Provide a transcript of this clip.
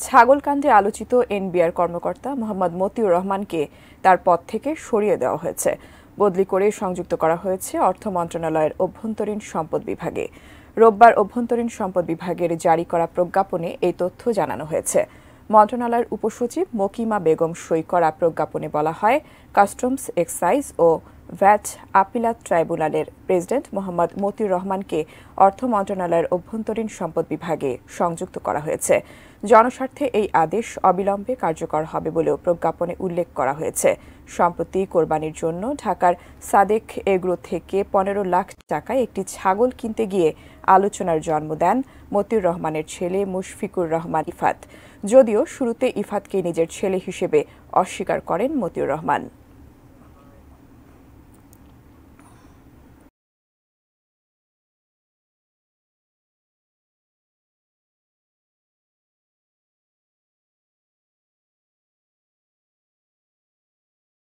ছাগলকাণ্ডে আলোচিত এনবিআর কর্মকর্তা মোহাম্মদ মতিউর রহমানকে তার পদ থেকে সরিয়ে দেওয়া হয়েছে। বদলি করে সংযুক্ত করা হয়েছে অর্থ মন্ত্রণালয়ের অভ্যন্তরীণ সম্পদ বিভাগে। রোববার অভ্যন্তরীণ সম্পদ বিভাগের জারি করা প্রজ্ঞাপনে এই তথ্য জানানো হয়েছে। মন্ত্রণালয়ের উপসচিব মকিমা বেগম সই করা প্রজ্ঞাপনে বলা হয়, কাস্টমস, এক্সাইজ ও ভ্যাট আপিলাত ট্রাইব্যুনালের প্রেসিডেন্ট মোহাম্মদ মতিউর রহমানকে অর্থ মন্ত্রণালয়ের অভ্যন্তরীণ সম্পদ বিভাগে সংযুক্ত করা হয়েছে। জনস্বার্থে এই আদেশ অবিলম্বে কার্যকর হবে বলেও প্রজ্ঞাপনে উল্লেখ করা হয়েছে। সম্প্রতি কোরবানির জন্য ঢাকার সাদেক এগ্রো থেকে 15 লাখ টাকায় একটি ছাগল কিনতে গিয়ে আলোচনার জন্ম দেন মতিউর রহমানের ছেলে মুশফিকুর রহমান ইফাত। যদিও শুরুতে ইফাতকে নিজের ছেলে হিসেবে অস্বীকার করেন মতিউর রহমান।